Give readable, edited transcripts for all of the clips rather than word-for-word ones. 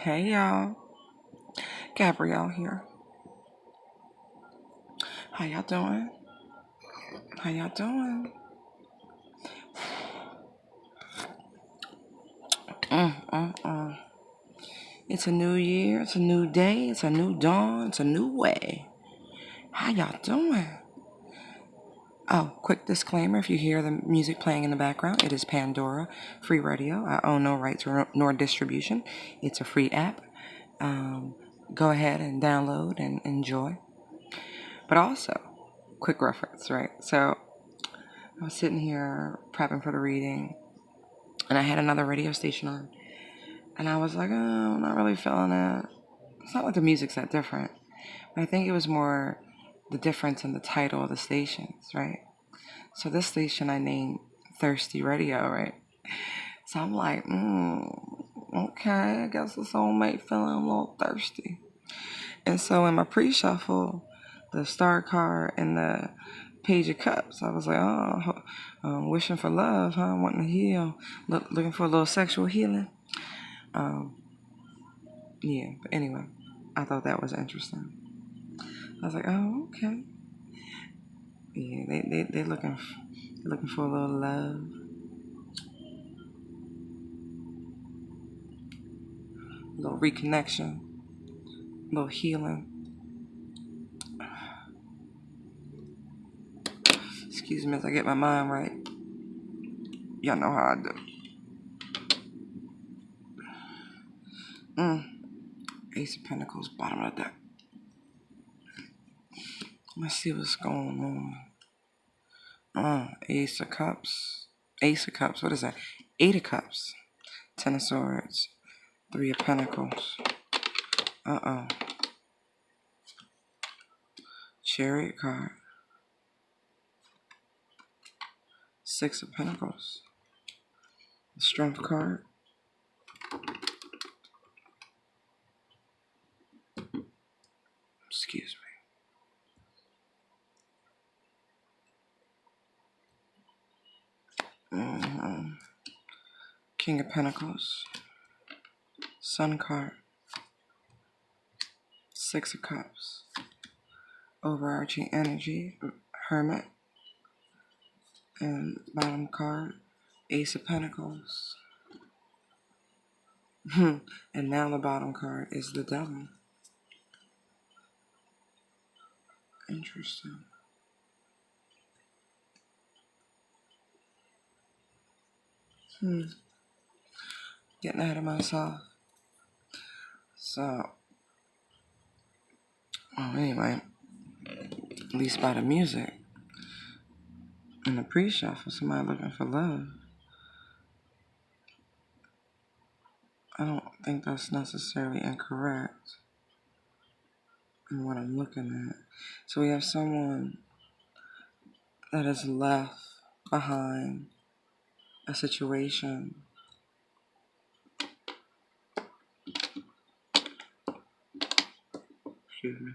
Hey y'all, Gabrielle here. How y'all doing? How y'all doing? Mm, mm, mm. It's a new year, it's a new day, it's a new dawn, it's a new way. How y'all doing? Oh, quick disclaimer, if you hear the music playing in the background, it is Pandora, free radio. I own no rights nor distribution. It's a free app. Go ahead and download and enjoy. But also, quick reference, right? So I was sitting here prepping for the reading, and I had another radio station on, and I was like, oh, I'm not really feeling it. It's not like the music's that different, but I think it was more the difference in the title of the stations, right? So this station I named Thirsty Radio, right? So I'm like, okay, I guess the soulmate feeling a little thirsty. And so in my pre-shuffle, the star card and the page of cups, I was like, wishing for love, huh? Wanting to heal, looking for a little sexual healing. Yeah, but anyway, I thought that was interesting. I was like, oh, okay. Yeah, they're looking for a little love, a little reconnection, a little healing. Excuse me as I get my mind right. Y'all know how I do. Ace of Pentacles, bottom of the deck. Let's see what's going on. Ace of Cups. Ace of Cups, what is that? Eight of Cups. Ten of Swords. Three of Pentacles. Chariot card. Six of Pentacles. The Strength card. Excuse me. King of Pentacles. Sun card. Six of Cups. Overarching energy. Hermit. And bottom card. Ace of Pentacles. And now the bottom card is the Devil. Interesting. Getting ahead of myself. So, anyway, at least by the music in the pre-shuffle, somebody looking for love. I don't think that's necessarily incorrect in what I'm looking at. So we have someone that has left behind a situation. Excuse me.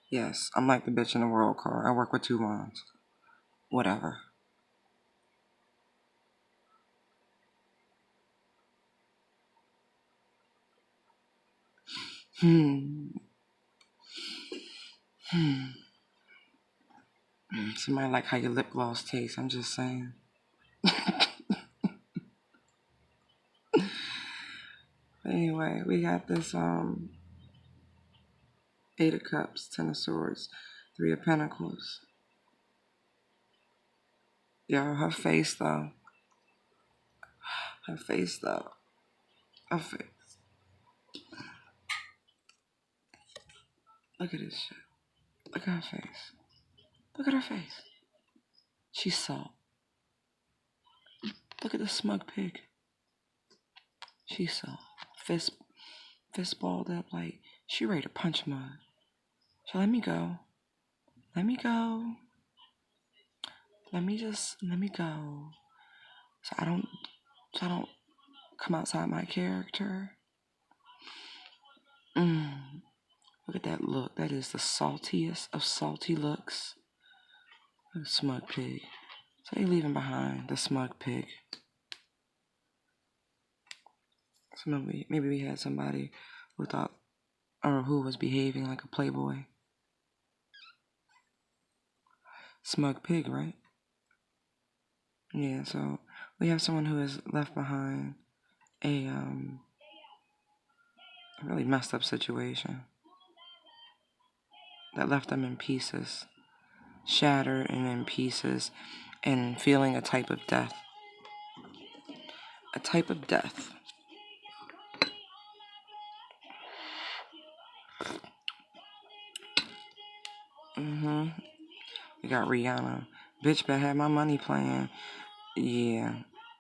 Yes, I'm like the bitch in the world card. I work with two wands. Whatever. Somebody like how your lip gloss tastes. I'm just saying. Anyway, we got this Eight of Cups, Ten of Swords, Three of Pentacles. Yo, her face though. Her face though. Her face. Look at this shit. Look at her face. Look at her face. She's salt. Look at the smug pig. She's salt. Fist balled up like she ready to punch mud. So let me go. Let me go. Let me go. So I don't come outside my character. Look at that look. That is the saltiest of salty looks. Smug pig. So they leaving behind the smug pig. So maybe we had somebody who thought or who was behaving like a playboy. Smug pig, right? Yeah, so we have someone who has left behind a really messed up situation that left them in pieces, shattered and in pieces, and feeling a type of death. A type of death. We got Rihanna. Bitch better have my money playing. Yeah.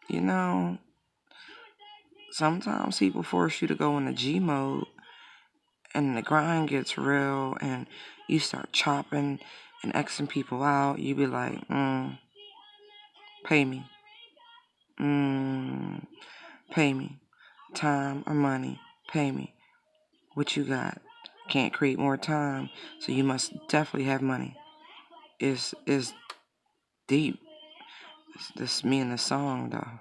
You know, sometimes people force you to go into G mode and the grind gets real and you start chopping and Xing people out. You be like, pay me. Pay me. Time or money. Pay me. What you got? Can't create more time, so you must definitely have money. It's deep. This me and the song though.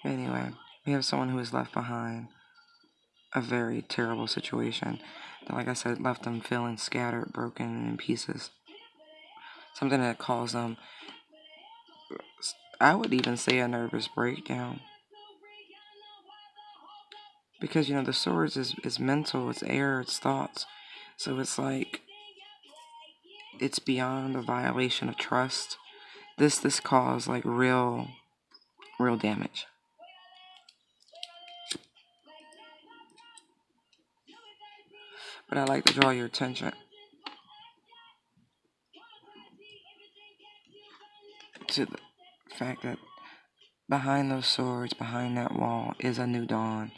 Anyway, we have someone who is left behind a very terrible situation that, like I said, left them feeling scattered, broken, and in pieces. Something that caused them, I would even say, a nervous breakdown. Because, the swords is mental, it's air, it's thoughts. So it's like, it's beyond a violation of trust. This caused, like, real damage. But I'd like to draw your attention to the fact that behind those swords, behind that wall, is a new dawn.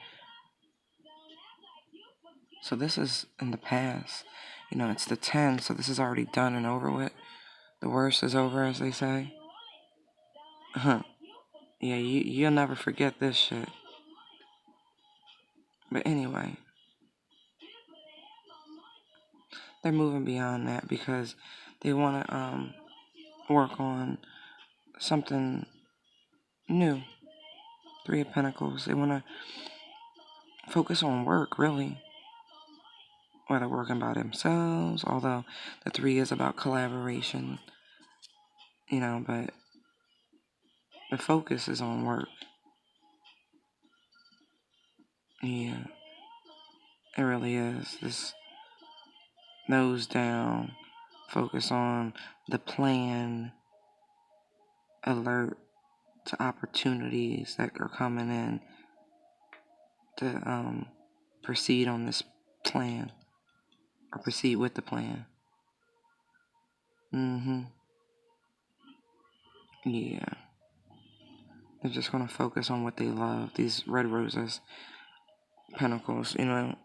So this is in the past. It's the 10, so this is already done and over with. The worst is over, as they say. Yeah, you'll never forget this shit. But anyway, they're moving beyond that because they want to work on something new. Three of Pentacles. They want to focus on work, really. Whether working by themselves, although the 3 is about collaboration. But the focus is on work. Yeah, it really is. This nose down, focus on the plan, alert to opportunities that are coming in to proceed on this plan or proceed with the plan. Yeah. They're just going to focus on what they love. These red roses, pentacles, I'm going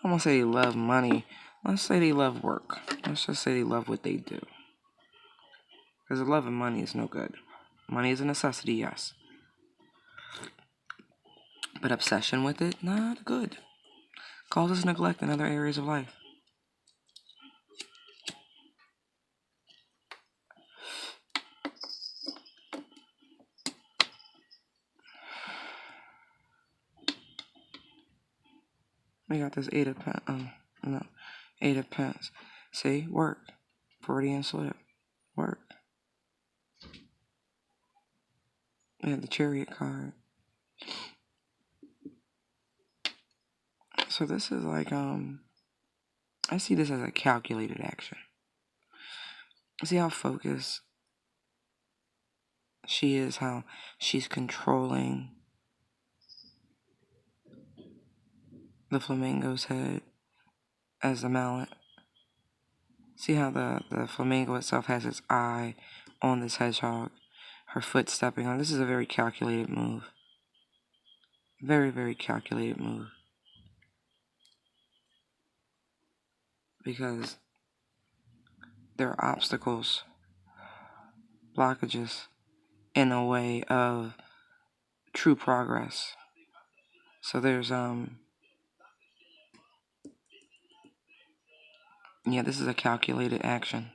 to say they love money. Let's say they love work. Let's just say they love what they do. Because the love of money is no good. Money is a necessity, yes. But obsession with it, not good. Causes neglect in other areas of life. We got this Eight of Pence. See, work. Freudian slip. Work. We have the Chariot card. So this is like, I see this as a calculated action. See how focused she is, how she's controlling the flamingo's head as the mallet. See how the flamingo itself has its eye on this hedgehog, her foot stepping on. This is a very calculated move. Very, very calculated move. Because there are obstacles, blockages in a way of true progress. So there's this is a calculated action.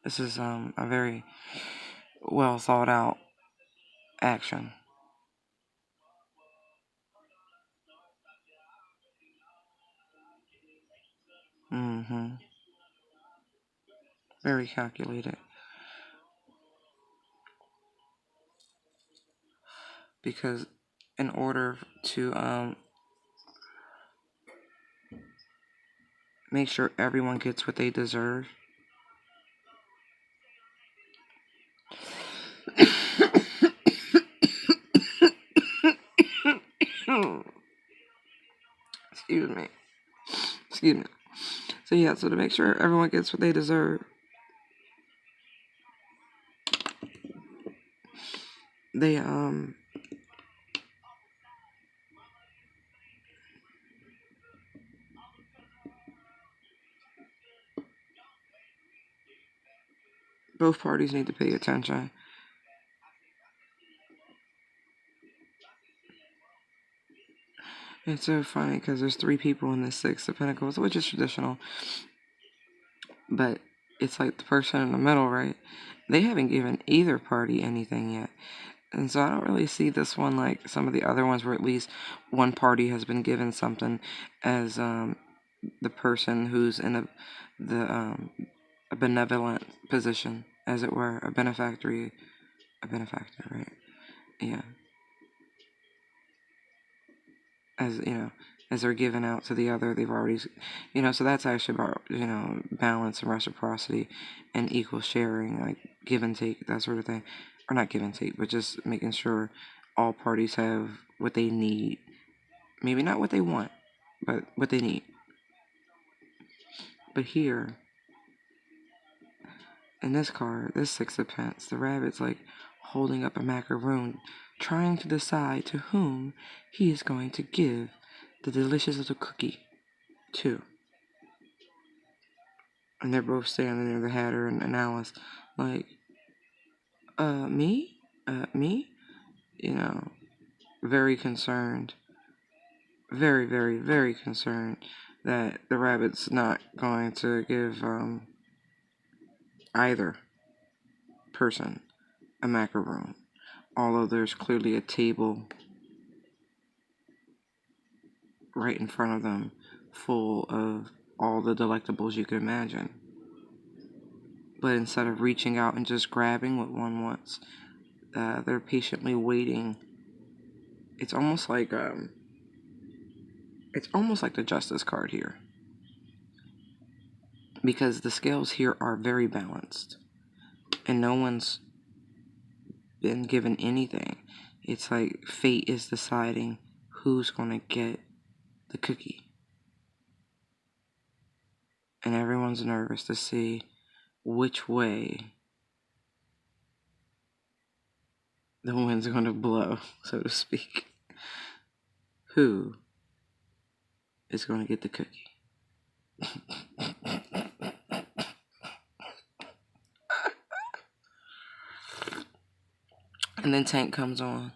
This is a very well thought out action. Mm-hmm. Very calculated. Because in order to make sure everyone gets what they deserve, excuse me, excuse me. So yeah, so to make sure everyone gets what they deserve, they both parties need to pay attention. It's so funny because there's three people in the Six of Pentacles, which is traditional, but it's like the person in the middle, right? They haven't given either party anything yet. And so I don't really see this one like some of the other ones where at least one party has been given something as the person who's in a benevolent position, as it were, a benefactor, right? Yeah. As you know, as they're giving out to the other, they've already, so that's actually about, balance and reciprocity and equal sharing, like give and take, that sort of thing. Or not give and take, but just making sure all parties have what they need. Maybe not what they want, but what they need. But here, in this card, this Six of Pence, the rabbit's like holding up a macaroon, trying to decide to whom he is going to give the delicious little cookie to. And they're both standing there, the Hatter and Alice, like, me? Me? Very concerned. Very, very, very concerned that the rabbit's not going to give, either person a macaroon. Although there's clearly a table right in front of them full of all the delectables you could imagine. But instead of reaching out and just grabbing what one wants, they're patiently waiting. It's almost like the Justice card here, because the scales here are very balanced, and no one's been given anything. It's like fate is deciding who's gonna get the cookie, and everyone's nervous to see which way the wind's gonna blow, so to speak. Who is gonna get the cookie? And then Tank comes on.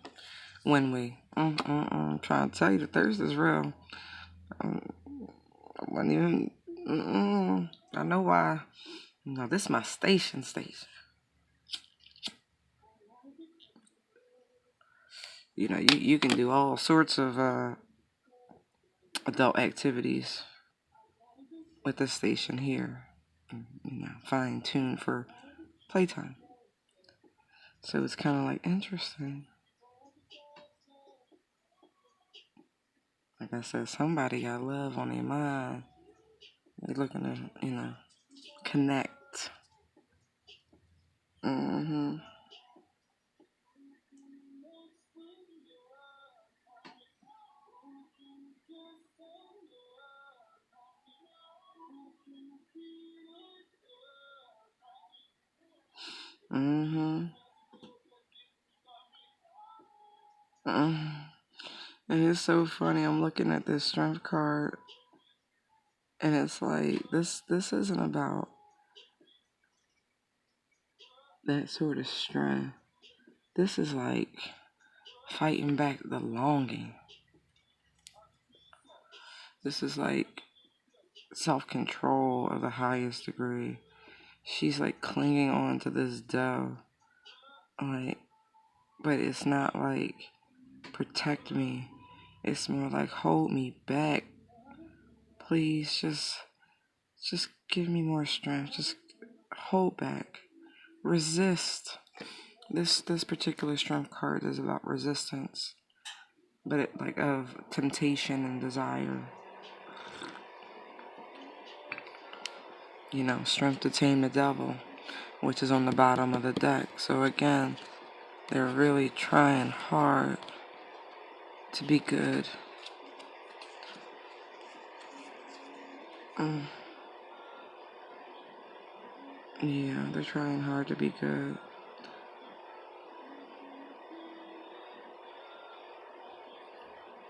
When we, I'm trying to tell you, the thirst is real. I wasn't even, I know why. No, this is my station. You can do all sorts of adult activities with this station here. Fine tuned for playtime. So it's kind of like interesting. Like I said, somebody got love on their mind. They're looking to, connect. Mm-hmm. Mm-hmm. Mm-hmm. And it's so funny. I'm looking at this strength card, and it's like this isn't about that sort of strength. This is like fighting back the longing. This is like self-control of the highest degree. She's like clinging on to this dough, like, but it's not like protect me. It's more like hold me back, please. Just Just give me more strength. Just hold back. Resist. This particular strength card is about resistance, but it like of temptation and desire. You know, strength to tame the devil, which is on the bottom of the deck. So again, they're really trying hard to be good. Yeah, they're trying hard to be good.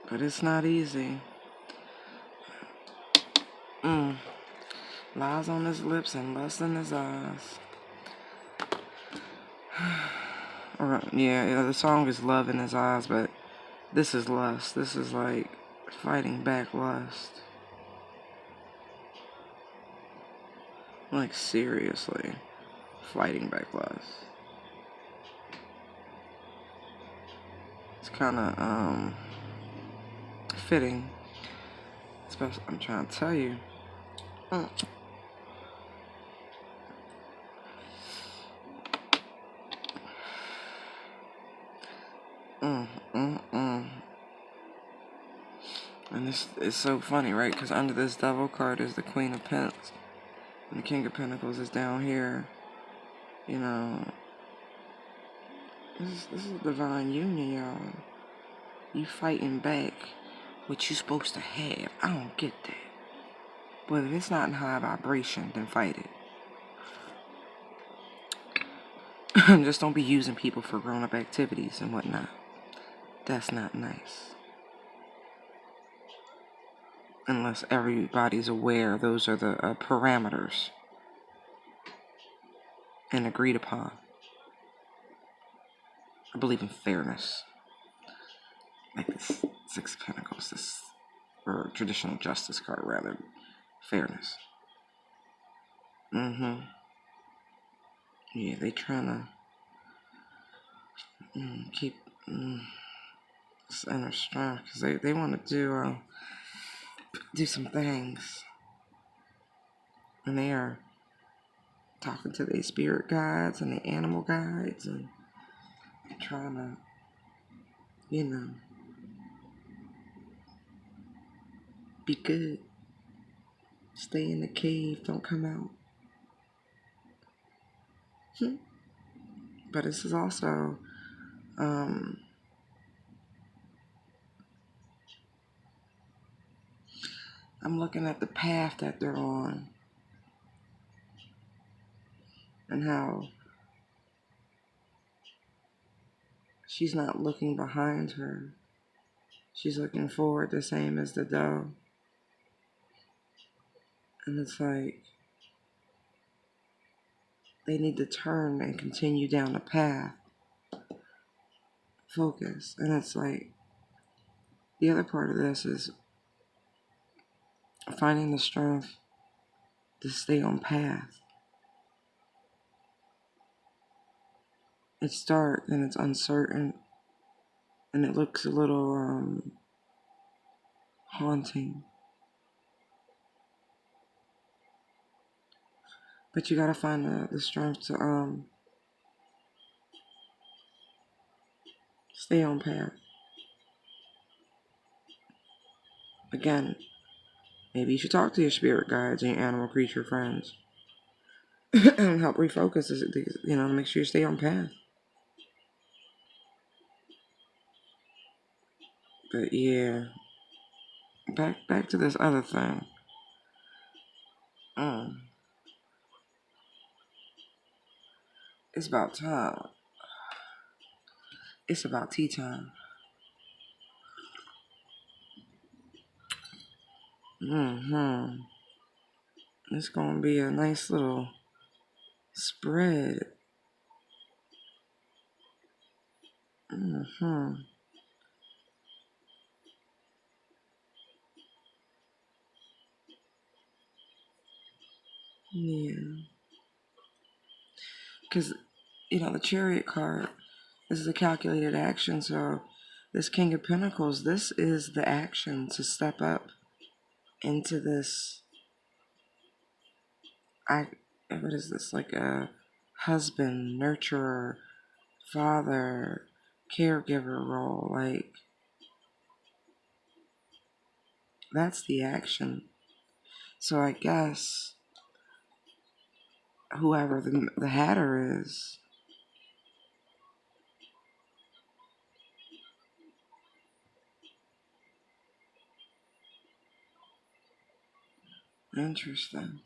But it's not easy. Lies on his lips and lust in his eyes. Yeah, the song is love in his eyes, but this is lust. This is like fighting back lust. Like seriously, fighting back lust. It's kind of fitting. Especially, I'm trying to tell you. And this is so funny, right? Because under this devil card is the Queen of Pentacles. And the King of Pentacles is down here. You know, this is a divine union, y'all. You fighting back what you supposed to have. I don't get that. But if it's not in high vibration, then fight it. Just don't be using people for grown-up activities and whatnot. That's not nice. Unless everybody's aware those are the parameters and agreed upon. I believe in fairness. Like this Six of Pentacles, this, or traditional justice card rather. Fairness. Yeah, they trying to keep this inner strength because they want to do some things, and they are talking to their spirit guides and the animal guides and trying to, be good. Stay in the cave, don't come out. But this is also I'm looking at the path that they're on and how she's not looking behind her. She's looking forward the same as the doe. And it's like they need to turn and continue down the path. Focus. And it's like the other part of this is finding the strength to stay on path. It's dark and it's uncertain and it looks a little haunting. But you gotta find the strength to stay on path. Again, maybe you should talk to your spirit guides and your animal creature friends and help refocus, to make sure you stay on path. But yeah, back to this other thing. It's about time. It's about tea time. It's gonna be a nice little spread. Yeah. Because, the Chariot card, this is a calculated action. So this King of Pentacles, this is the action to step up into this what is this, like a husband, nurturer, father, caregiver role? Like, that's the action. So I guess whoever the Hatter is, interesting.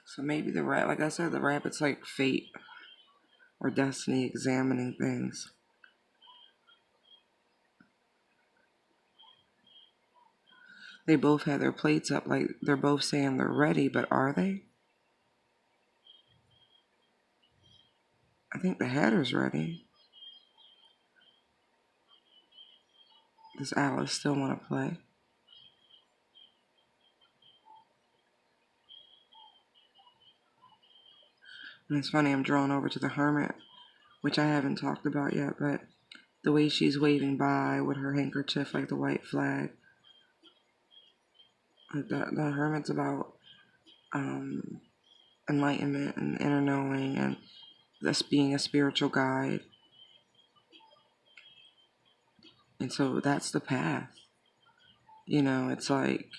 So maybe like I said, the rabbit's like fate or destiny examining things. They both have their plates up, like they're both saying they're ready, but are they? I think the Hatter's ready. Does Alice still want to play? And it's funny, I'm drawn over to the Hermit, which I haven't talked about yet, but the way she's waving by with her handkerchief like the white flag, like the Hermit's about um, enlightenment and inner knowing and this being a spiritual guide. And so that's the path. It's like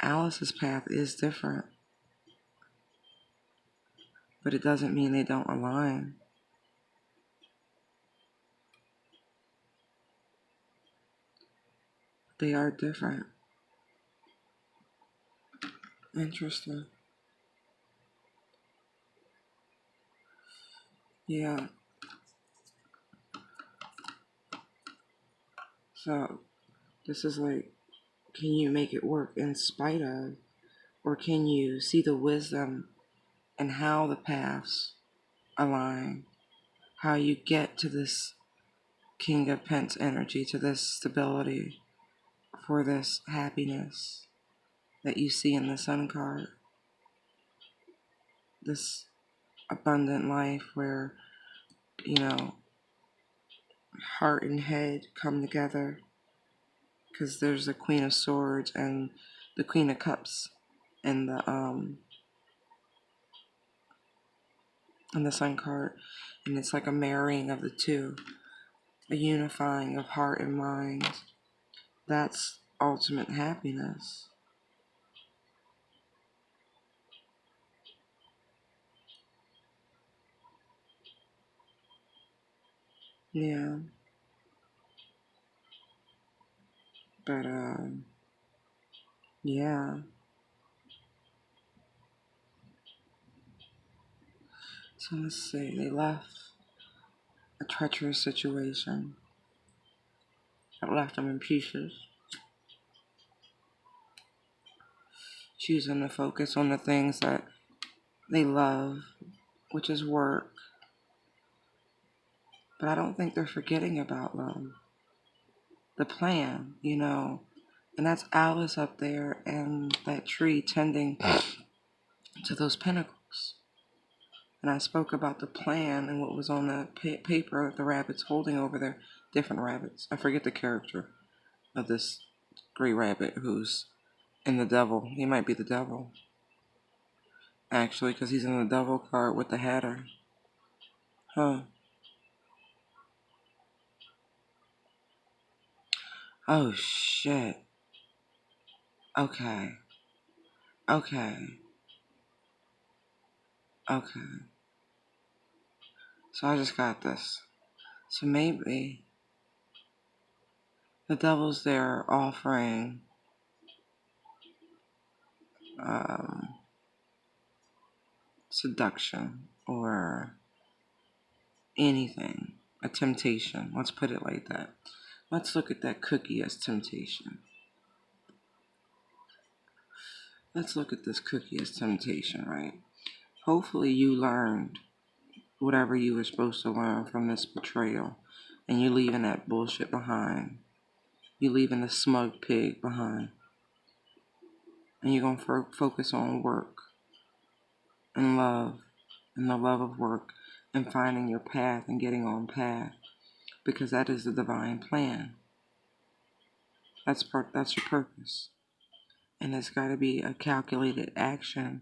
Alice's path is different, but it doesn't mean they don't align. They are different. Interesting. Yeah. So this is like, can you make it work in spite of, or can you see the wisdom and how the paths align, how you get to this King of Pence energy, to this stability, for this happiness that you see in the Sun card, this abundant life where, you know, heart and head come together, because there's the Queen of Swords and the Queen of Cups and the Sun card, and it's like a marrying of the two, a unifying of heart and mind. That's ultimate happiness. Yeah, but yeah. So let's see. They left a treacherous situation that left them in pieces, choosing to focus on the things that they love, which is work. But I don't think they're forgetting about the plan, and that's Alice up there and that tree tending to those pinnacles. And I spoke about the plan and what was on the paper that the rabbit's holding over there. Different rabbits. I forget the character of this gray rabbit who's in the devil. He might be the devil, actually, because he's in the devil card with the Hatter. Huh. Oh, shit. Okay. Okay. Okay. So I just got this. So maybe the devil's there offering um, seduction or anything, a temptation. Let's put it like that. Let's look at that cookie as temptation. Let's look at this cookie as temptation, right? Hopefully you learned whatever you were supposed to learn from this betrayal, and you're leaving that bullshit behind. You're leaving the smug pig behind. And you're going to focus on work and love and the love of work and finding your path and getting on path, because that is the divine plan. That's your purpose. And it's got to be a calculated action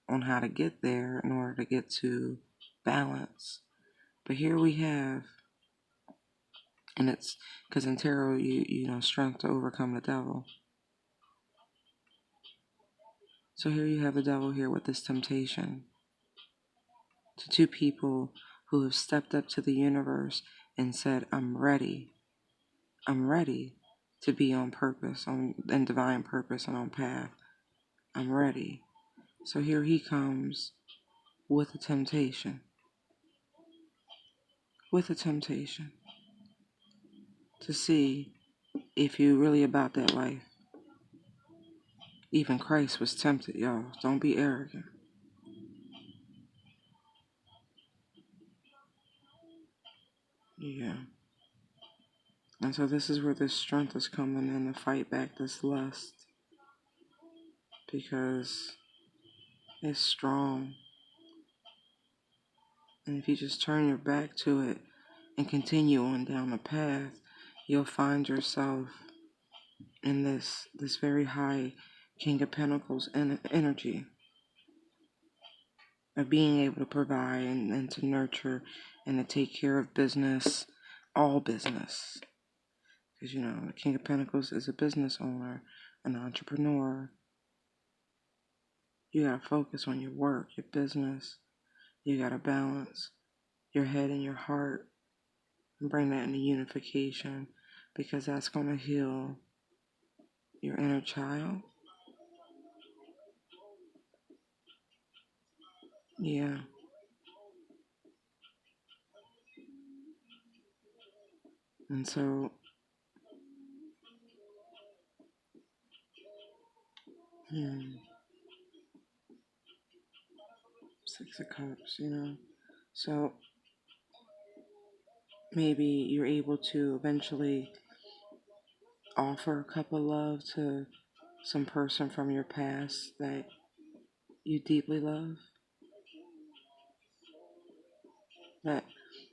on how to get there in order to get to balance. But here we have, and it's because in tarot, you know, strength to overcome the devil. So here you have the devil here with this temptation to two people who have stepped up to the universe and said, I'm ready. I'm ready to be on purpose, on in divine purpose and on path. I'm ready. So here he comes with a temptation. With a temptation to see if you're really about that life. Even Christ was tempted, y'all. Don't be arrogant. Yeah. And so this is where this strength is coming in to fight back this lust. Because it's strong. And if you just turn your back to it and continue on down the path, you'll find yourself in this very high King of Pentacles energy of being able to provide and to nurture and to take care of business, all business. Because, you know, the King of Pentacles is a business owner, an entrepreneur. You got to focus on your work, your business. You got to balance your head and your heart and bring that into unification, because that's going to heal your inner child. Yeah. And so, Six of Cups, you know. So maybe you're able to eventually offer a cup of love to some person from your past that you deeply love. That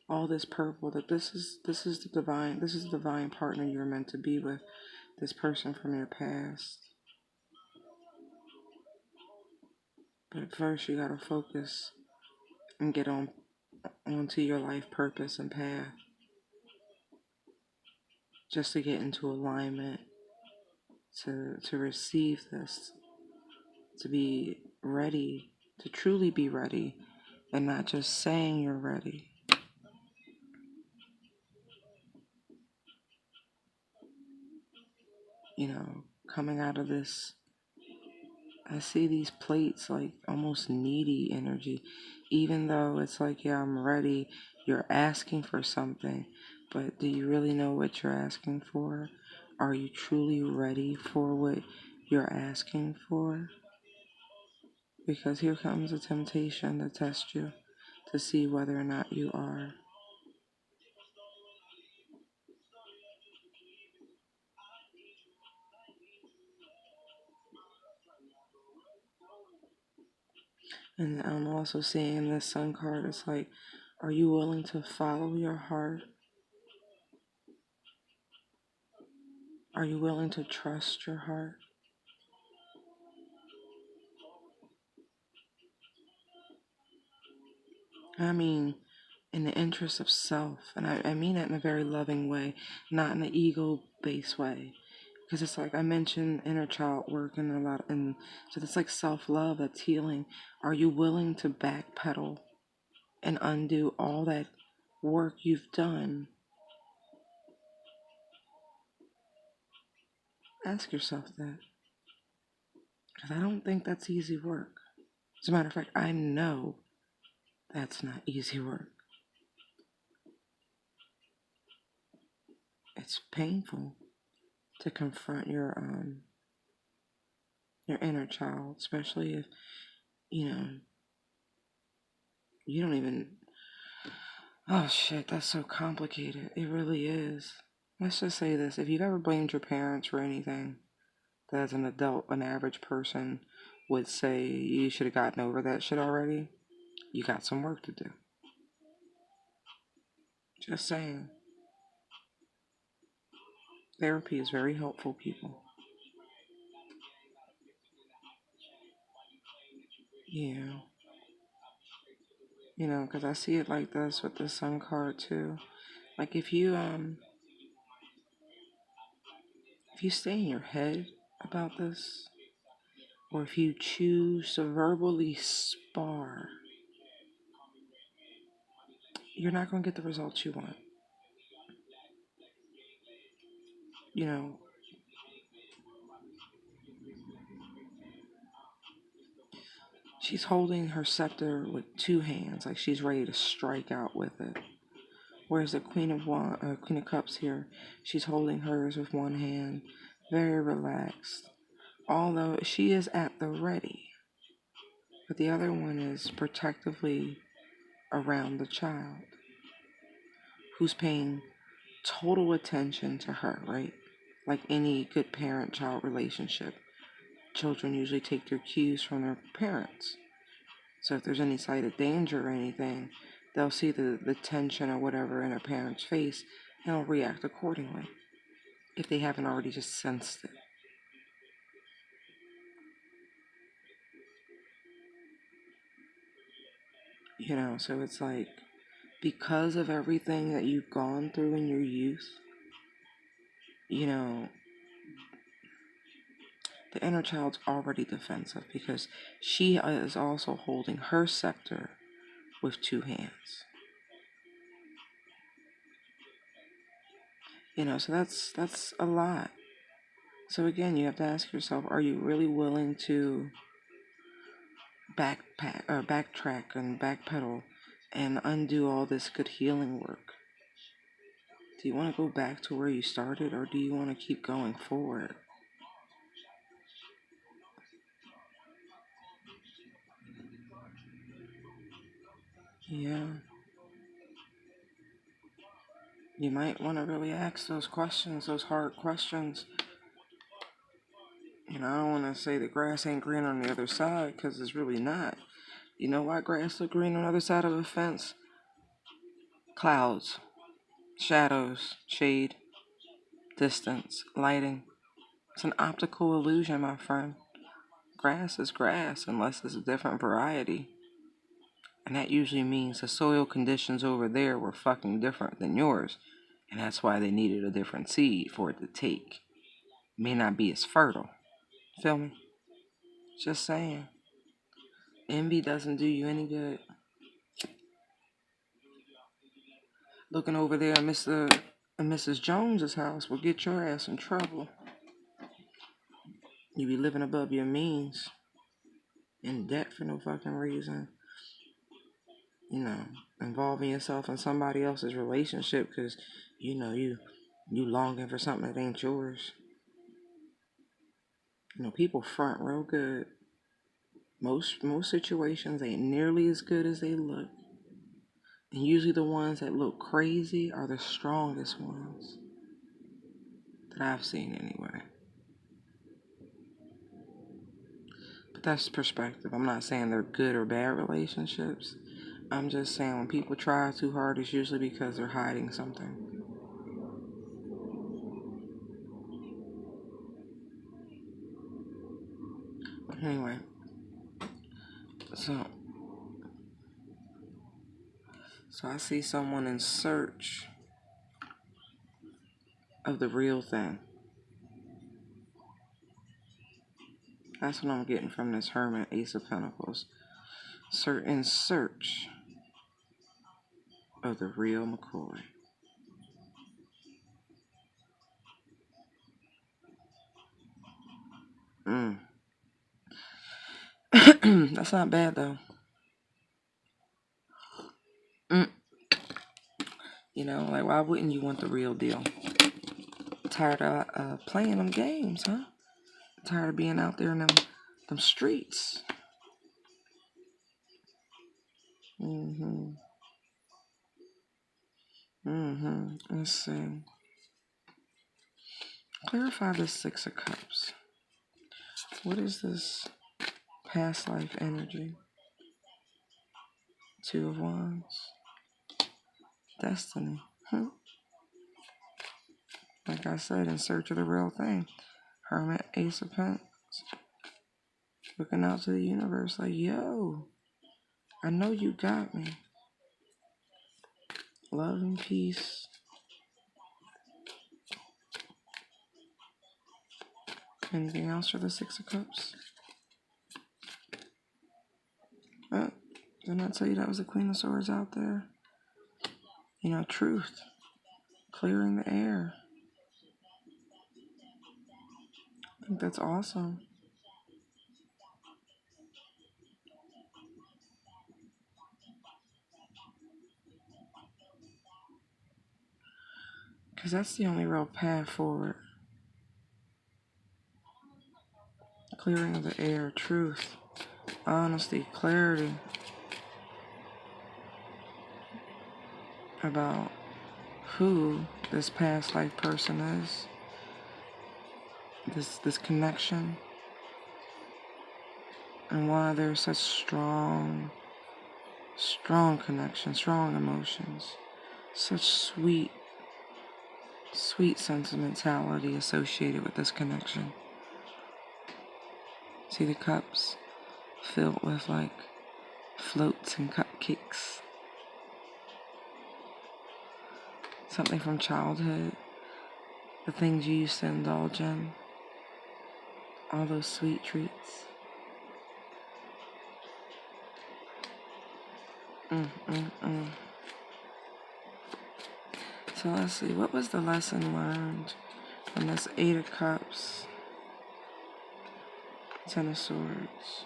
all this purple, that this is the divine partner you're meant to be with, this person from your past. But first you gotta focus and get onto your life purpose and path, just to get into alignment, to receive this, to be ready, to truly be ready, and not just saying you're ready. You know, coming out of this, I see these plates like almost needy energy. Even though it's like, yeah, I'm ready, you're asking for something, but do you really know what you're asking for? Are you truly ready for what you're asking for? Because here comes a temptation to test you, to see whether or not you are. And I'm also seeing this Sun card. It's like, are you willing to follow your heart? Are you willing to trust your heart? I mean, in the interest of self. And I mean it in a very loving way, not in an ego-based way. Because it's like I mentioned inner child work and a lot, and so it's like self-love, that's healing. Are you willing to backpedal and undo all that work you've done? Ask yourself that. Because I don't think that's easy work. As a matter of fact, I know that's not easy work. It's painful to confront your inner child, especially if, you know, you don't even, oh shit, that's so complicated. It really is. Let's just say this. If you've ever blamed your parents for anything, that as an adult, an average person would say you should have gotten over that shit already, you got some work to do. Just saying. Therapy is very helpful, people. Yeah. Because I see it like this with the Sun card too. Like if you stay in your head about this, or if you choose to verbally spar, you're not going to get the results you want. You know, she's holding her scepter with two hands, like she's ready to strike out with it. Whereas the Queen of Cups here, she's holding hers with one hand, very relaxed. Although she is at the ready, but the other one is protectively around the child, who's paying total attention to her, right? Like any good parent-child relationship, children usually take their cues from their parents. So if there's any sight of danger or anything, they'll see the tension or whatever in a parent's face and they'll react accordingly if they haven't already just sensed it. So it's like, because of everything that you've gone through in your youth, you know, the inner child's already defensive because she is also holding her scepter with two hands. So that's a lot. So again, you have to ask yourself, are you really willing to backtrack and backpedal and undo all this good healing work? Do you want to go back to where you started, or do you want to keep going forward? Yeah. You might want to really ask those questions, those hard questions. I don't want to say the grass ain't green on the other side, because it's really not. You know why grass look green on the other side of a fence? Clouds, shadows, shade, distance, lighting. It's an optical illusion, my friend. Grass is grass unless it's a different variety. And that usually means the soil conditions over there were fucking different than yours. And that's why they needed a different seed for it to take. May not be as fertile. Feel me? Just saying. Envy doesn't do you any good. Looking over there at Mr. and Mrs. Jones's house will get your ass in trouble. You be living above your means, in debt for no fucking reason. Involving yourself in somebody else's relationship because you longing for something that ain't yours. People front real good. Most situations ain't nearly as good as they look. And usually the ones that look crazy are the strongest ones that I've seen anyway. But that's perspective. I'm not saying they're good or bad relationships. I'm just saying when people try too hard, it's usually because they're hiding something. But anyway, so I see someone in search of the real thing. That's what I'm getting from this Hermit, Ace of Pentacles. In search of the real McCoy. That's not bad though. Like, why wouldn't you want the real deal? Tired of playing them games, huh? Tired of being out there in them streets. Let's see. Clarify the Six of Cups. What is this past life energy? Two of Wands. Destiny. Like I said, in search of the real thing. Hermit, Ace of Pentacles. Looking out to the universe like, yo, I know you got me. Love and peace. Anything else for the Six of Cups? Oh, didn't I tell you that was the Queen of Swords out there? You know, truth. Clearing the air. I think that's awesome. Because that's the only real path forward. Clearing of the air, truth, honesty, clarity about who this past life person is. This connection. And why there's such strong connection, strong emotions. Such sweet sentimentality associated with this connection. See the cups filled with like floats and cupcakes. Something from childhood. The things you used to indulge in. All those sweet treats. So let's see, what was the lesson learned from this Eight of Cups, Ten of Swords?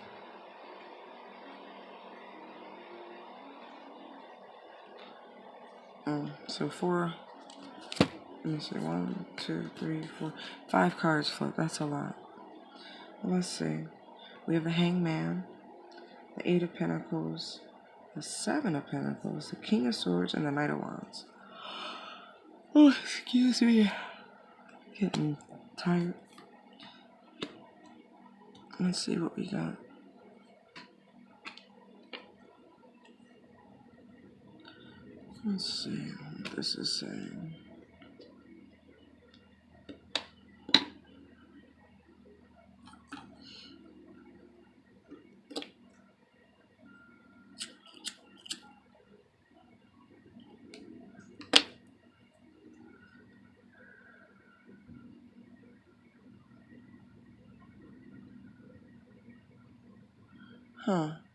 So four, let me see, 1, 2, 3, 4, 5 cards flip, that's a lot. Let's see, we have the Hangman, the Eight of Pentacles, the Seven of Pentacles, the King of Swords, and the Knight of Wands. Oh, excuse me. Getting tired. Let's see what we got. Let's see what this is saying.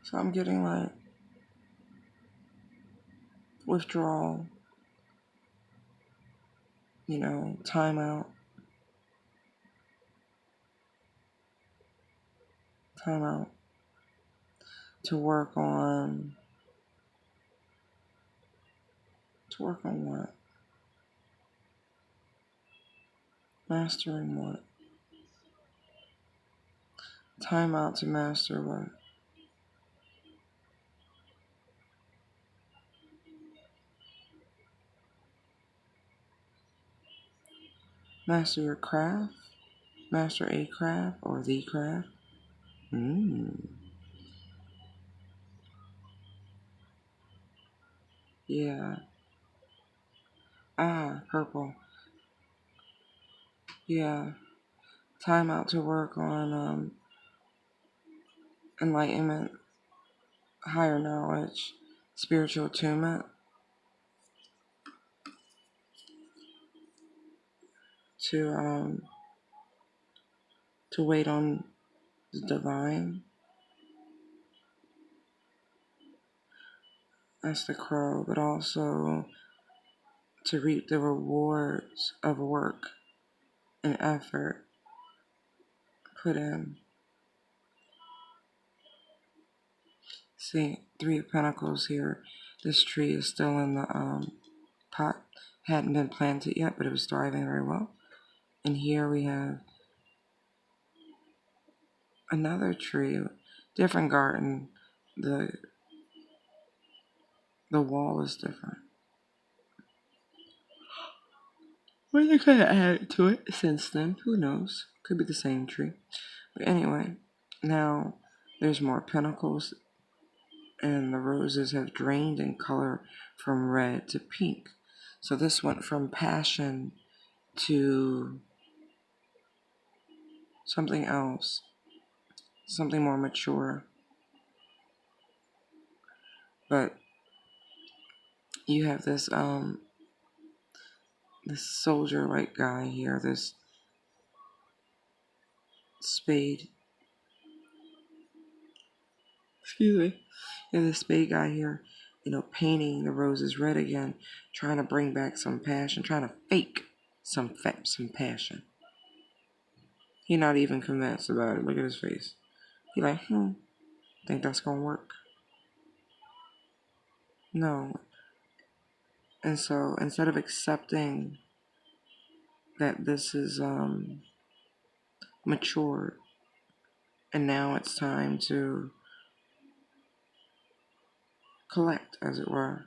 So I'm getting like withdrawal, you know, time out to work on what? Mastering what? Time out to master what? Master your craft? Master a craft or the craft? Yeah. Purple. Yeah. Time out to work on enlightenment, higher knowledge, spiritual attunement, to wait on the divine. That's the crow, but also to reap the rewards of work and effort put in. See, Three of Pentacles here. This tree is still in the pot. Hadn't been planted yet, but it was thriving very well. And here we have another tree, different garden. The wall is different. Well, they could have added to it since then. Who knows? Could be the same tree. But anyway, now there's more pentacles, and the roses have drained in color from red to pink. So this went from passion to something else, something more mature. But you have this soldier like guy here, this spade. Excuse me. Yeah, this spade guy here, painting the roses red again, trying to bring back some passion, trying to fake some passion. He not even convinced about it. Look at his face. He like, think that's gonna work? No. And so instead of accepting that this is mature and now it's time to collect, as it were,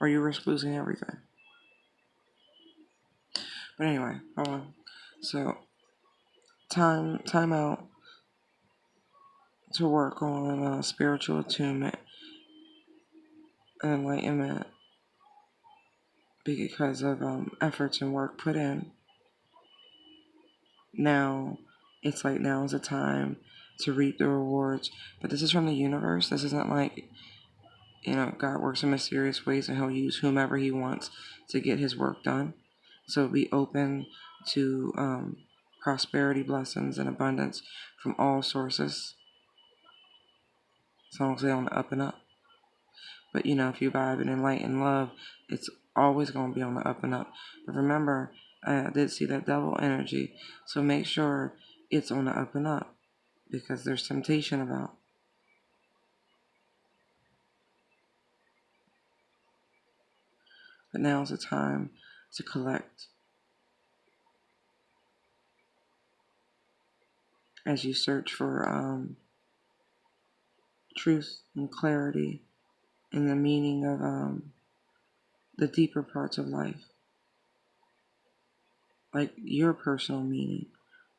or you risk losing everything. But anyway, hold on. So time out to work on spiritual attunement and enlightenment because of efforts and work put in. Now now is the time to reap the rewards. But this is from the universe. This isn't like, God works in mysterious ways and he'll use whomever he wants to get his work done. So be open to prosperity, blessings, and abundance from all sources. As long as they're on the up and up. But if you vibe in enlightened love, it's always going to be on the up and up. But remember, I did see that double energy. So make sure it's on the up and up because there's temptation about. But now's the time to collect. As you search for truth and clarity and the meaning of the deeper parts of life. Like your personal meaning.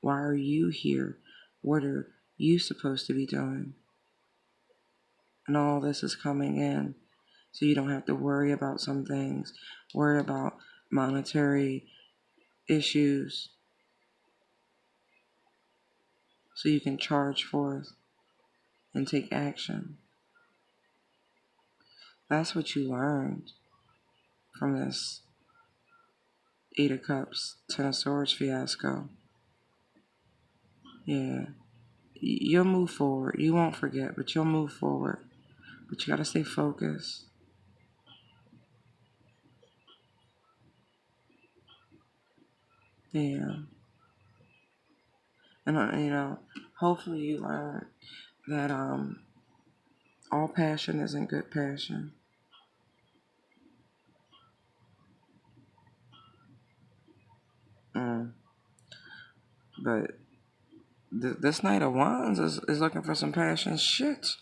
Why are you here? What are you supposed to be doing? And all this is coming in so you don't have to worry about some things, worry about monetary issues, so you can charge forth and take action. That's what you learned from this Eight of Cups, Ten of Swords fiasco. Yeah. You'll move forward. You won't forget, but you'll move forward. But you gotta stay focused. Yeah. And hopefully you learn that all passion isn't good passion. But this Knight of Wands is looking for some passion shit.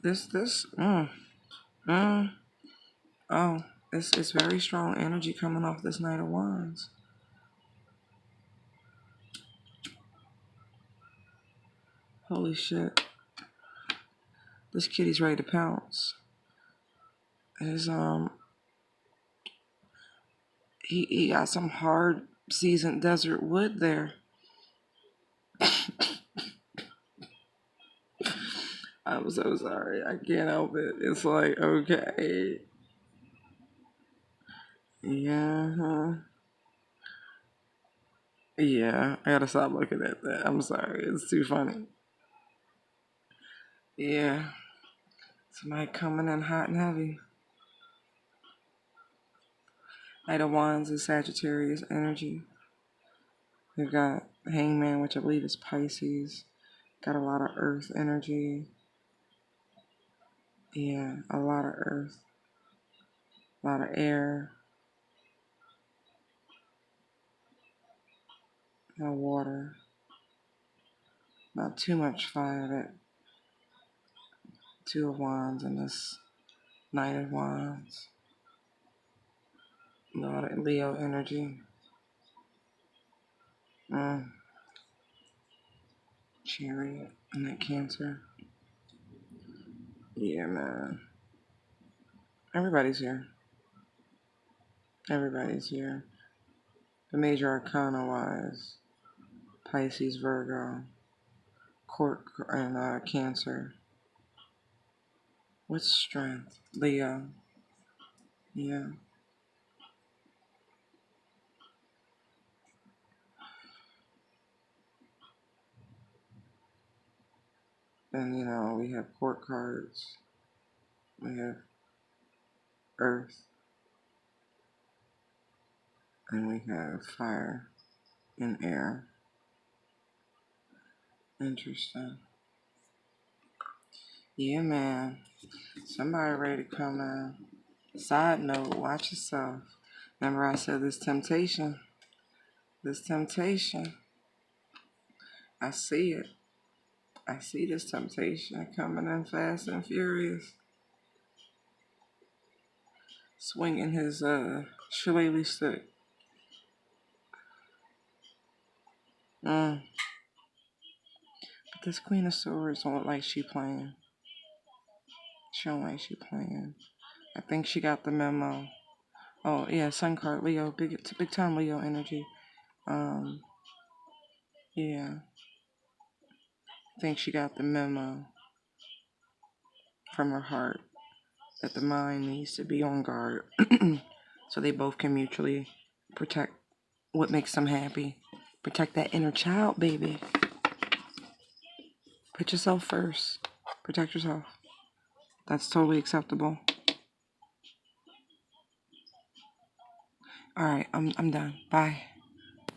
Mm. Oh, it's very strong energy coming off this Knight of Wands. Holy shit. This kitty's ready to pounce. His he got some hard seasoned desert wood there. I'm so sorry. I can't help it. It's like, okay. Yeah. Yeah. I gotta stop looking at that. I'm sorry. It's too funny. Yeah. Somebody coming in hot and heavy. Knight of Wands is Sagittarius energy. We've got Hangman, which I believe is Pisces. Got a lot of earth energy. Yeah, a lot of earth. A lot of air. No water. Not too much fire. That Two of Wands and this Knight of Wands. A lot of Leo energy. Chariot and that Cancer. Yeah, man. Everybody's here. Everybody's here. The major arcana wise, Pisces, Virgo, Court, and Cancer. What's strength? Leo. Yeah. And we have court cards. We have earth. And we have fire and air. Interesting. Yeah, man. Somebody ready to come in. Side note, watch yourself. Remember I said this temptation. This temptation. I see it. I see this temptation coming in fast and furious. Swinging his shillelagh stick. But this Queen of Swords don't look like she playing. She don't like she playing. I think she got the memo. Oh yeah, Sun card, Leo, big time Leo energy. Yeah. I think she got the memo from her heart that the mind needs to be on guard so they both can mutually protect what makes them happy. Protect that inner child, baby. Put yourself first. Protect yourself. That's totally acceptable. All right, I'm done. Bye.